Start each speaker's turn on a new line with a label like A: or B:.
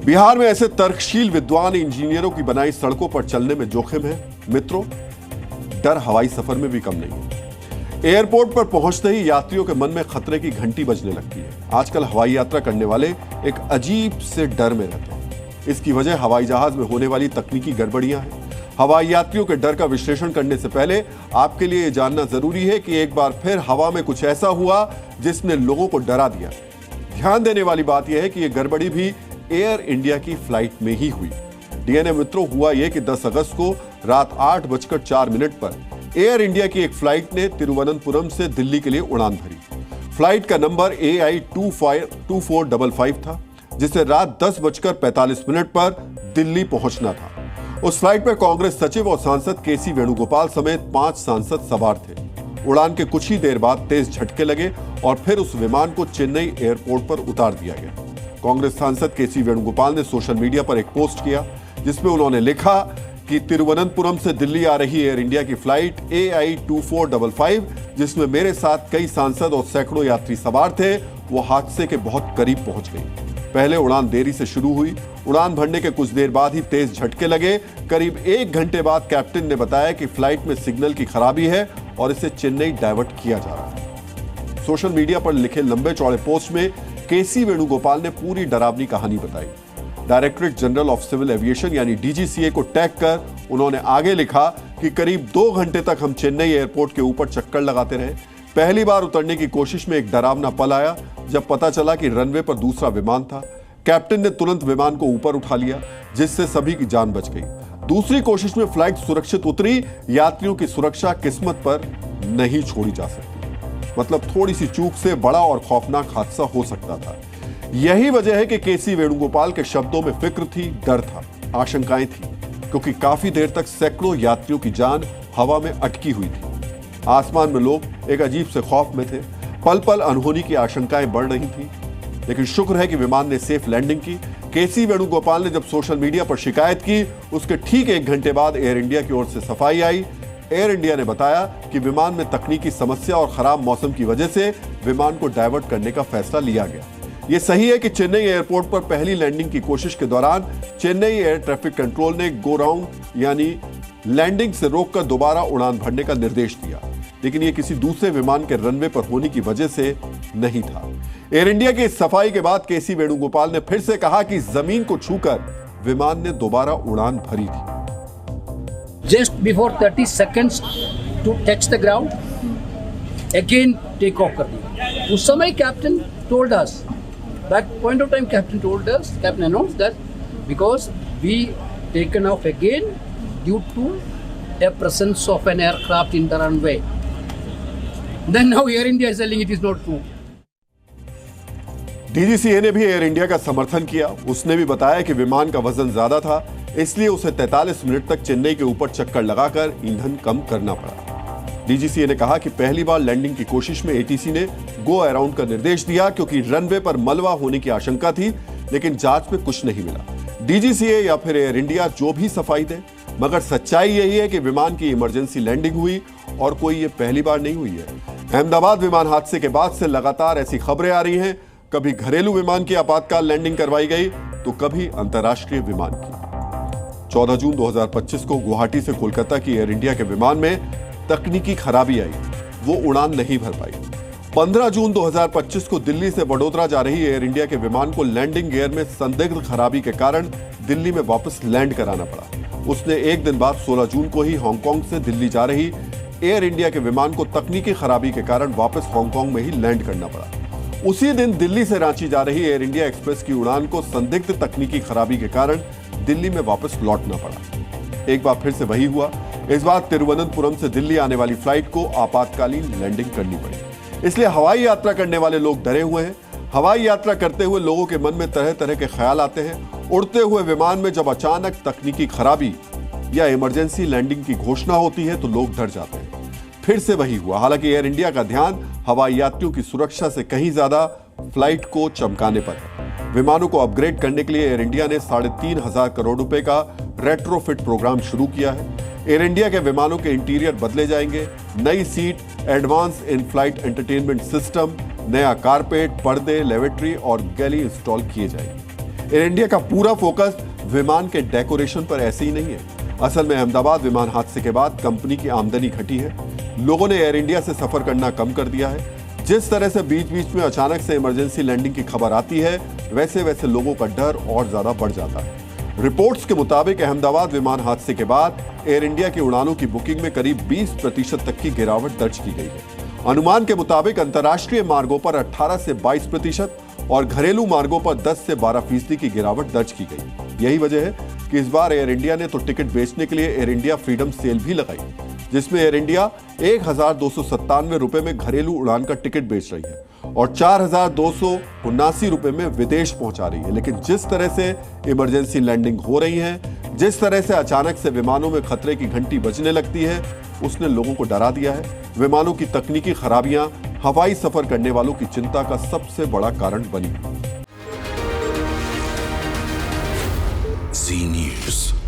A: बिहार में ऐसे तर्कशील विद्वान इंजीनियरों की बनाई सड़कों पर चलने में जोखिम है मित्रों, डर हवाई सफर में भी कम नहीं है। एयरपोर्ट पर पहुंचते ही यात्रियों के मन में खतरे की घंटी बजने लगती है। आजकल हवाई यात्रा करने वाले एक अजीब से डर में रहते हैं। इसकी वजह हवाई जहाज में होने वाली तकनीकी गड़बड़ियां हैं। हवाई यात्रियों के डर का विश्लेषण करने से पहले आपके लिए यह जानना जरूरी है कि एक बार फिर हवा में कुछ ऐसा हुआ जिसने लोगों को डरा दिया। ध्यान देने वाली बात यह है कि यह गड़बड़ी भी एयर इंडिया की फ्लाइट में ही हुई। डीएनए मित्रों, हुआ यह कि 10 अगस्त को रात 8:04 पर एयर इंडिया की एक फ्लाइट ने तिरुवनंतपुरम से दिल्ली के लिए उड़ान भरी। फ्लाइट का नंबर AI 2455 था, जिसे रात 10:45 पर दिल्ली पहुंचना था। उस फ्लाइट पर कांग्रेस सचिव और सांसद केसी वेणुगोपाल समेत 5 सांसद सवार थे। उड़ान के कुछ ही देर बाद तेज झटके लगे और फिर उस विमान को चेन्नई एयरपोर्ट पर उतार दिया गया। कांग्रेस सांसद केसी वेणुगोपाल ने सोशल मीडिया पर एक पोस्ट किया, जिसमें उन्होंने लिखा कि तिरुवनंतपुरम से दिल्ली आ रही एयर इंडिया की फ्लाइट AI 2455, जिसमें मेरे साथ कई सांसद और सैकड़ों यात्री सवार थे, वो हादसे के बहुत करीब पहुंच गई। पहले उड़ान देरी से शुरू हुई। उड़ान भरने के कुछ देर बाद ही तेज झटके लगे। करीब 1 घंटे बाद कैप्टन ने बताया कि फ्लाइट में सिग्नल की खराबी है और इसे चेन्नई डाइवर्ट किया जा रहा है। सोशल मीडिया पर लिखे लंबे चौड़े पोस्ट में केसी वेणुगोपाल ने पूरी डरावनी कहानी बताई। Directorate general of civil aviation यानी DGCA को टैग कर उन्होंने आगे लिखा कि करीब 2 घंटे तक हम चेन्नई एयरपोर्ट के ऊपर चक्कर लगाते रहे। पहली बार उतरने की कोशिश में एक डरावना पल आया जब पता चला कि रनवे पर दूसरा विमान था। कैप्टन ने तुरंत विमान को ऊपर उठा लिया, जिससे सभी की जान बच गई। दूसरी कोशिश में फ्लाइट सुरक्षित उतरी। यात्रियों की सुरक्षा किस्मत पर नहीं छोड़ी जा सकती। मतलब थोड़ी सी चूक से बड़ा और खौफनाक हादसा हो सकता था। यही वजह है कि केसी वेणुगोपाल के शब्दों में फिक्र थी, डर था, आशंकाएं थी, क्योंकि काफी देर तक सैकड़ों यात्रियों की जान हवा में अटकी हुई थी। आसमान में लोग एक अजीब से खौफ में थे। पल पल अनहोनी की आशंकाएं बढ़ रही थी, लेकिन शुक्र है कि विमान ने सेफ लैंडिंग की। केसी वेणुगोपाल ने जब सोशल मीडिया पर शिकायत की, उसके ठीक 1 घंटे बाद एयर इंडिया की ओर से सफाई आई। एयर इंडिया ने बताया कि विमान में तकनीकी समस्या और खराब मौसम की वजह से विमान को डाइवर्ट करने का फैसला लिया गया। यह सही है कि चेन्नई एयरपोर्ट पर पहली लैंडिंग की कोशिश के दौरान चेन्नई एयर ट्रैफिक कंट्रोल ने गो राउंड यानी लैंडिंग से रोककर दोबारा उड़ान भरने का निर्देश दिया, लेकिन यह किसी दूसरे विमान के रनवे पर होने की वजह से नहीं था। एयर इंडिया की इस सफाई के बाद केसी वेणुगोपाल ने फिर से कहा कि जमीन को छूकर विमान ने दोबारा उड़ान भरी थी।
B: Just before 30 seconds to touch the ground, again take off कर दिया। उस समय captain told us, that point of time captain announced that because we taken off again due to a presence of an aircraft in the runway. Then now Air India is telling it is not true.
A: DGCA ने भी air India का समर्थन किया। उसने भी बताया कि विमान का वजन ज्यादा था, इसलिए उसे 43 मिनट तक चेन्नई के ऊपर चक्कर लगाकर ईंधन कम करना पड़ा। DGCA ने कहा कि पहली बार लैंडिंग की कोशिश में ATC ने गो अराउंड का निर्देश दिया क्योंकि रनवे पर मलबा होने की आशंका थी, लेकिन जांच में कुछ नहीं मिला। DGCA या फिर एयर इंडिया जो भी सफाई दे, मगर सच्चाई यही है कि विमान की इमरजेंसी लैंडिंग हुई और कोई ये पहली बार नहीं हुई है। अहमदाबाद विमान हादसे के बाद से लगातार ऐसी खबरें आ रही हैं। कभी घरेलू विमान की आपातकाल लैंडिंग करवाई गई तो कभी अंतर्राष्ट्रीय विमान की। 14 जून 2025 को गुवाहाटी से कोलकाता की एयर इंडिया के विमान में तकनीकी खराबी आई, वो उड़ान नहीं भर पाई। 15 जून 2025 को दिल्ली से वडोदरा जा रही एयर इंडिया के विमान को लैंडिंग गियर में संदिग्ध खराबी के कारण दिल्ली में वापस लैंड कराना पड़ा। उसने एक दिन बाद 16 जून को ही हांगकांग से दिल्ली जा रही एयर इंडिया के विमान को तकनीकी खराबी के कारण वापस हांगकांग में ही लैंड करना पड़ा। उसी दिन दिल्ली से रांची जा रही एयर इंडिया एक्सप्रेस की उड़ान को संदिग्ध तकनीकी खराबी के कारण दिल्ली में वापस लौटना पड़ा। एक बार फिर से वही हुआ। इस बार तिरुवनंतपुरम से दिल्ली आने वाली फ्लाइट को आपातकालीन लैंडिंग करनी पड़ी। इसलिए हवाई यात्रा करने वाले लोग डरे हुए हैं। हवाई यात्रा करते हुए लोगों के मन में तरह तरह के ख्याल आते हैं। उड़ते हुए विमान में जब अचानक तकनीकी खराबी या इमरजेंसी लैंडिंग की घोषणा होती है तो लोग डर जाते हैं। फिर से वही हुआ। हालांकि एयर इंडिया का ध्यान हवाई यात्रियों की सुरक्षा से कहीं ज्यादा फ्लाइट को चमकाने पर है। विमानों को अपग्रेड करने के लिए एयर इंडिया ने 3,500 करोड़ रुपए का रेट्रोफिट प्रोग्राम शुरू किया है। एयर इंडिया के विमानों के इंटीरियर बदले जाएंगे। नई seat, advance in flight entertainment system, नया कारपेट, पर्दे, लेवेटरी और गैली इंस्टॉल किए जाएंगे। एयर इंडिया का पूरा फोकस विमान के डेकोरेशन पर ऐसे ही नहीं है। असल में अहमदाबाद विमान हादसे के बाद कंपनी की आमदनी घटी है। लोगों ने एयर इंडिया से सफर करना कम कर दिया है। जिस तरह से बीच बीच में अचानक से इमरजेंसी लैंडिंग की खबर आती है, वैसे वैसे लोगों का डर और ज्यादा बढ़ जाता है। रिपोर्ट्स के मुताबिक अहमदाबाद विमान हादसे के बाद एयर इंडिया की उड़ानों की बुकिंग में करीब 20% तक की गिरावट दर्ज की गई है। अनुमान के मुताबिक अंतर्राष्ट्रीय मार्गों पर 18 से 22% और घरेलू मार्गों पर 10 से 12% की गिरावट दर्ज की गई। यही वजह है कि इस बार एयर इंडिया ने तो टिकट बेचने के लिए एयर इंडिया फ्रीडम सेल भी लगाई, जिसमें एयर इंडिया 1297 रुपए में घरेलू उड़ान का टिकट बेच रही है और 4279 रुपए में विदेश पहुंचा रही है। लेकिन जिस तरह से इमरजेंसी लैंडिंग हो रही है, जिस तरह से अचानक से विमानों में खतरे की घंटी बजने लगती है, उसने लोगों को डरा दिया है। विमानों की तकनीकी खराबियां हवाई सफर करने वालों की चिंता का सबसे बड़ा कारण बनी।
C: Zee News.